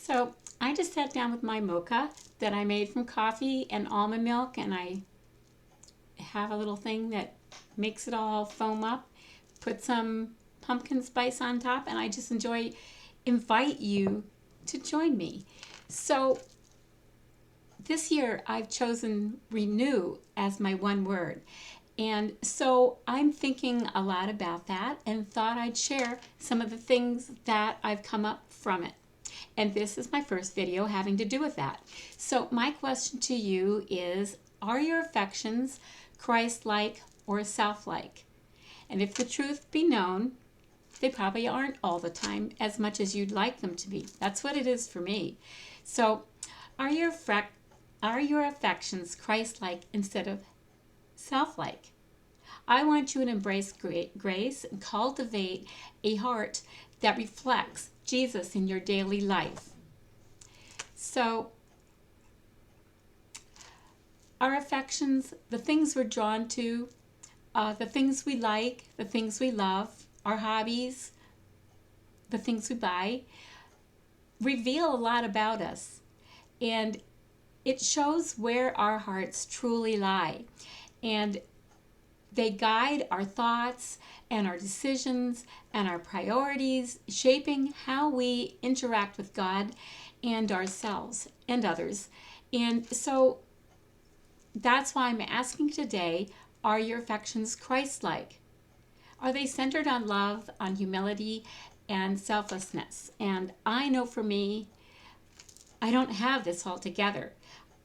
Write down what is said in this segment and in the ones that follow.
So I just sat down with my mocha that I made from coffee and almond milk, and I have a little thing that makes it all foam up, put some pumpkin spice on top, and I just invite you to join me. So this year I've chosen renew as my one word. And so I'm thinking a lot about that and thought I'd share some of the things that I've come up from it. And this is my first video having to do with that. So my question to you is, are your affections Christ-like or self-like? And if the truth be known, they probably aren't all the time as much as you'd like them to be. That's what it is for me. So are your affections Christ-like instead of self-like? I want you to embrace grace and cultivate a heart that reflects Jesus in your daily life. So our affections, the things we're drawn to, the things we like, the things we love, our hobbies, the things we buy, reveal a lot about us. And it shows where our hearts truly lie. And they guide our thoughts and our decisions and our priorities, shaping how we interact with God and ourselves and others. And so that's why I'm asking today, are your affections Christ-like? Are they centered on love, on humility, and selflessness? And I know for me, I don't have this all together.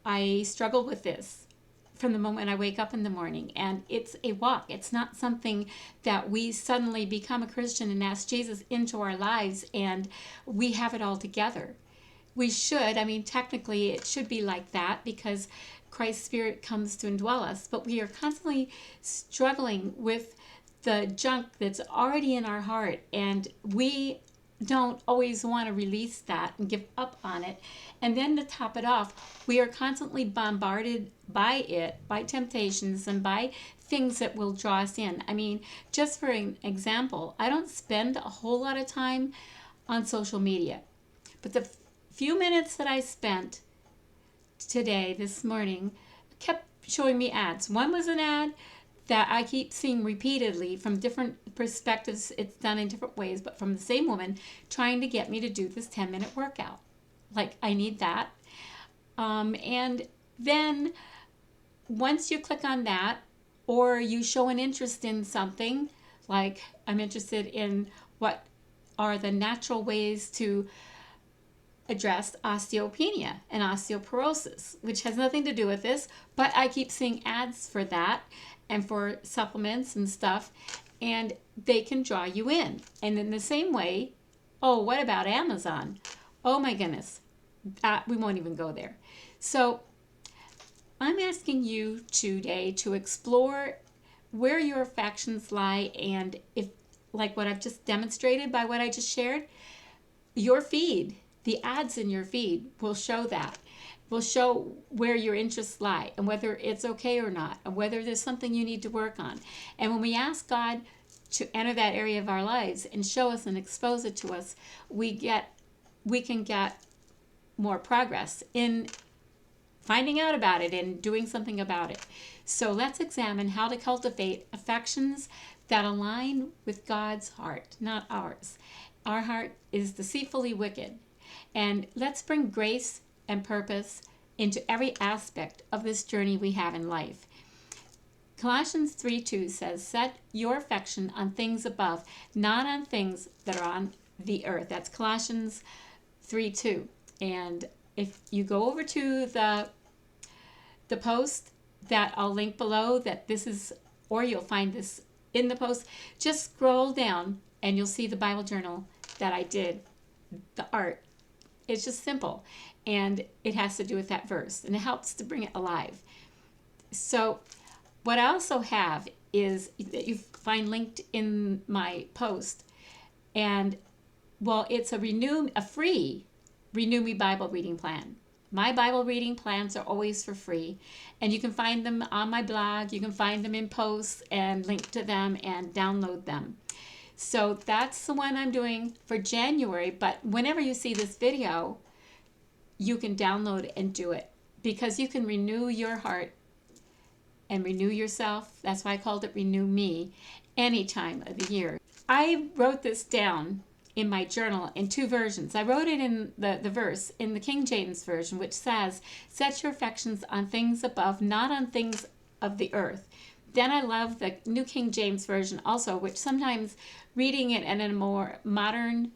I struggle with this from the moment I wake up in the morning, and it's a walk. It's not something that we suddenly become a Christian and ask Jesus into our lives and we have it all together. We should, technically it should be like that because Christ's Spirit comes to indwell us, but we are constantly struggling with the junk that's already in our heart, and we don't always want to release that and give up on it. And then to top it off, we are constantly bombarded by it, by temptations and by things that will draw us in. Just for an example, I don't spend a whole lot of time on social media, but the few minutes that I spent today, this morning, kept showing me ads. One was an ad that I keep seeing repeatedly from different perspectives. It's done in different ways, but from the same woman trying to get me to do this 10-minute workout. Like, I need that. And then once you click on that, or you show an interest in something, like I'm interested in what are the natural ways to address osteopenia and osteoporosis, which has nothing to do with this, but I keep seeing ads for that and for supplements and stuff, and they can draw you in. And in the same way, oh, what about Amazon? Oh my goodness, we won't even go there. So I'm asking you today to explore where your affections lie, and if, like what I've just demonstrated by what I just shared, your feed, the ads in your feed will show that. Will show where your interests lie and whether it's okay or not, and whether there's something you need to work on. And when we ask God to enter that area of our lives and show us and expose it to us, we can get more progress in finding out about it and doing something about it. So let's examine how to cultivate affections that align with God's heart, not ours. Our heart is deceitfully wicked. And let's bring grace and purpose into every aspect of this journey we have in life. Colossians 3:2 says, set your affection on things above, not on things that are on the earth. That's Colossians 3:2. And if you go over to the post that I'll link below, that this is, or you'll find this in the post, just scroll down and you'll see the Bible journal that I did, the art. It's just simple, and it has to do with that verse, and it helps to bring it alive. So what I also have is that you find linked in my post, and well, it's a free Renew Me Bible reading plan. My Bible reading plans are always for free, and you can find them on my blog. You can find them in posts and link to them and download them. So that's the one I'm doing for January, but whenever you see this video, you can download and do it, because you can renew your heart and renew yourself. That's why I called it Renew Me, any time of the year. I wrote this down in my journal in two versions. I wrote it in the verse in the King James Version, which says, set your affections on things above, not on things of the earth. Then I love the New King James Version also, which sometimes reading it in a more modern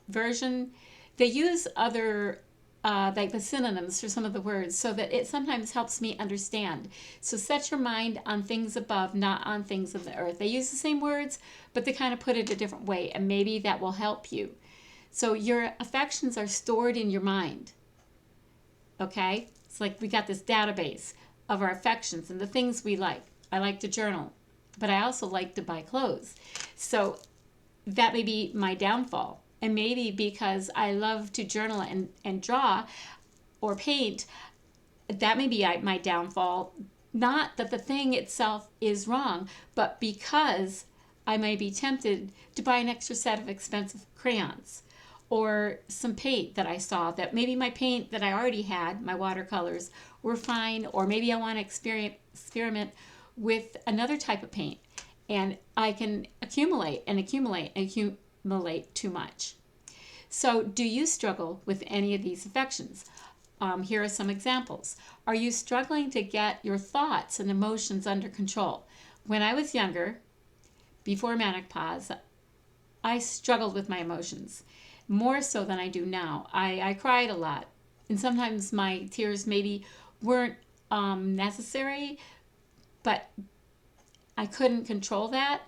version, they use other like the synonyms for some of the words, so that it sometimes helps me understand. So set your mind on things above, not on things of the earth. They use the same words, but they kind of put it a different way, and maybe that will help you. So your affections are stored in your mind. Okay? It's like we got this database of our affections and the things we like. I like to journal, but I also like to buy clothes. So that may be my downfall. And maybe because I love to journal and draw or paint, that may be my downfall. Not that the thing itself is wrong, but because I may be tempted to buy an extra set of expensive crayons or some paint that I saw, that maybe my paint that I already had, my watercolors, were fine, or maybe I want to experiment with another type of paint, and I can accumulate too much. So do you struggle with any of these affections? Here are some examples. Are you struggling to get your thoughts and emotions under control? When I was younger, before menopause, I struggled with my emotions, more so than I do now. I cried a lot, and sometimes my tears maybe weren't necessary, but I couldn't control that.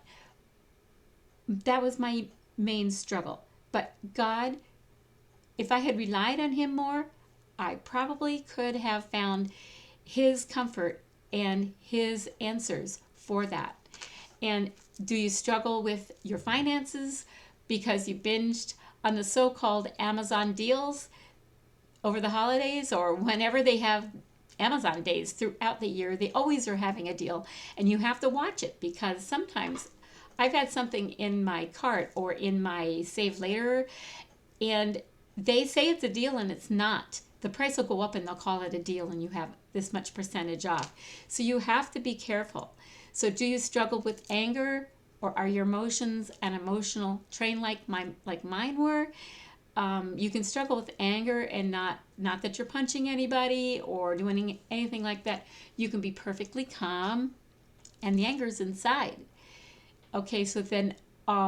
That was my main struggle. But God, if I had relied on Him more, I probably could have found His comfort and His answers for that. And do you struggle with your finances because you binged on the so-called Amazon deals over the holidays, or whenever they have Amazon days throughout the year? They always are having a deal, and you have to watch it, because sometimes I've had something in my cart or in my save later, and they say it's a deal and it's not. The price will go up and they'll call it a deal, and you have this much percentage off. So you have to be careful. So do you struggle with anger, or are your emotions an emotional train like mine were? You can struggle with anger, and not that you're punching anybody or doing anything like that. You can be perfectly calm, and the anger is inside. Okay, so then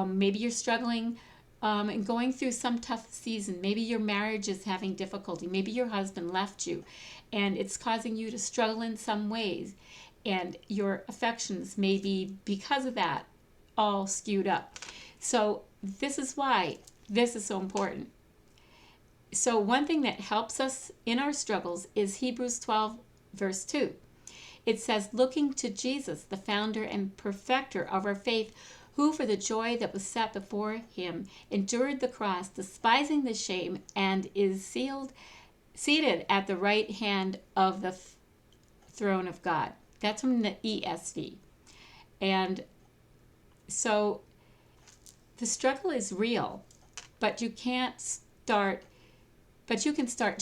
maybe you're struggling and going through some tough season. Maybe your marriage is having difficulty. Maybe your husband left you, and it's causing you to struggle in some ways. And your affections may be, because of that, all skewed up. So this is why this is so important. So one thing that helps us in our struggles is Hebrews 12, verse 2. It says, looking to Jesus, the founder and perfecter of our faith, who for the joy that was set before him endured the cross, despising the shame, and is seated at the right hand of the throne of God. That's from the ESV. And so the struggle is real, but you can start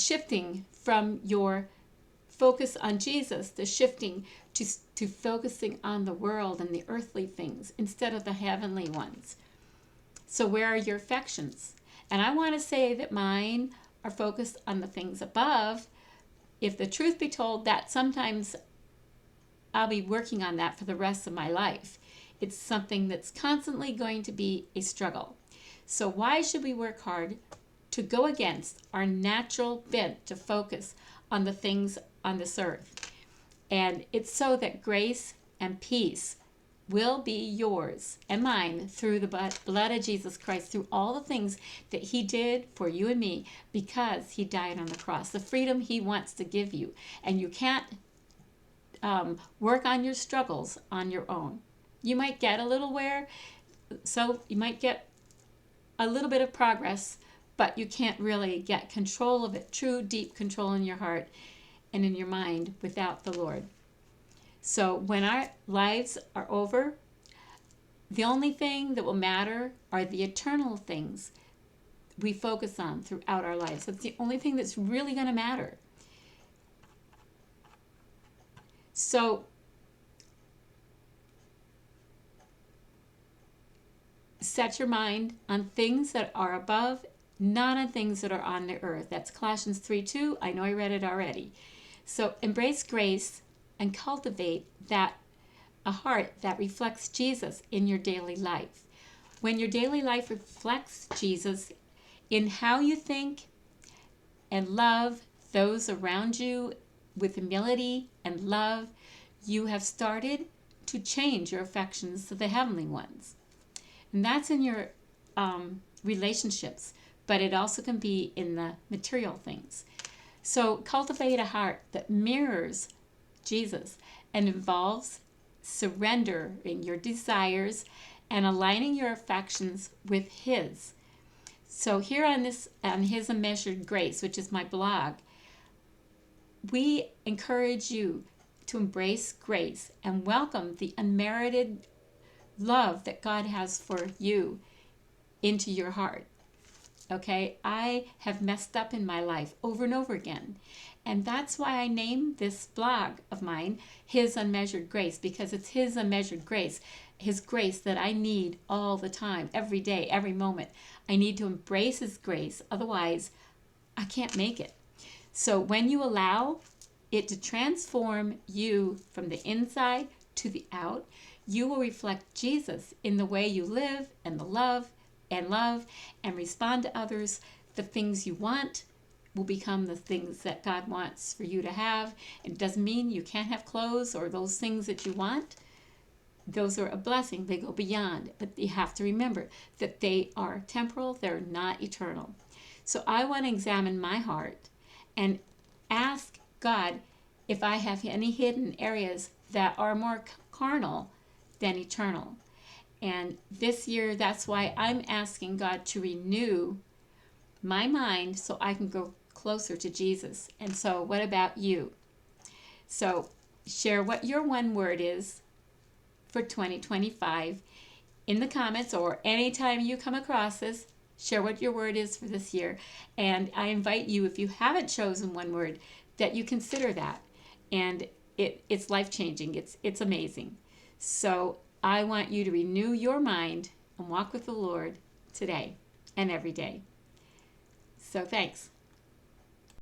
shifting from your focus on Jesus to shifting to focusing on the world and the earthly things instead of the heavenly ones. So where are your affections? And I want to say that mine are focused on the things above. If the truth be told, that sometimes I'll be working on that for the rest of my life. It's something that's constantly going to be a struggle. So why should we work hard to go against our natural bent to focus on the things on this earth? And it's so that grace and peace will be yours and mine through the blood of Jesus Christ, through all the things that He did for you and me, because He died on the cross, the freedom He wants to give you. And you can't work on your struggles on your own. You might get a little so you might get a little bit of progress, but you can't really get control of it, true deep control in your heart and in your mind without the Lord. So when our lives are over, the only thing that will matter are the eternal things we focus on throughout our lives. That's the only thing that's really going to matter. So set your mind on things that are above, not on things that are on the earth. That's Colossians 3:2. I know I read it already. So embrace grace and cultivate a heart that reflects Jesus in your daily life. When your daily life reflects Jesus in how you think and love those around you with humility and love, you have started to change your affections to the heavenly ones. And that's in your relationships, but it also can be in the material things. So cultivate a heart that mirrors Jesus and involves surrendering your desires and aligning your affections with His. So here on His Unmeasured Grace, which is my blog, we encourage you to embrace grace and welcome the unmerited love that God has for you into your heart. Okay, I have messed up in my life over and over again. And that's why I named this blog of mine, His Unmeasured Grace, because it's His unmeasured grace, His grace that I need all the time, every day, every moment. I need to embrace His grace, otherwise I can't make it. So when you allow it to transform you from the inside to the out, you will reflect Jesus in the way you live and love and respond to others. The things you want will become the things that God wants for you to have. It doesn't mean you can't have clothes or those things that you want. Those are a blessing. They go beyond. But you have to remember that they are temporal. They're not eternal. So I want to examine my heart and ask God if I have any hidden areas that are more carnal than eternal. And this year, that's why I'm asking God to renew my mind so I can go closer to Jesus. And so what about you? So share what your one word is for 2025 in the comments, or anytime you come across this, share what your word is for this year. And I invite you, if you haven't chosen one word, that you consider that. And it's life-changing. It's amazing. So I want you to renew your mind and walk with the Lord today and every day. So thanks.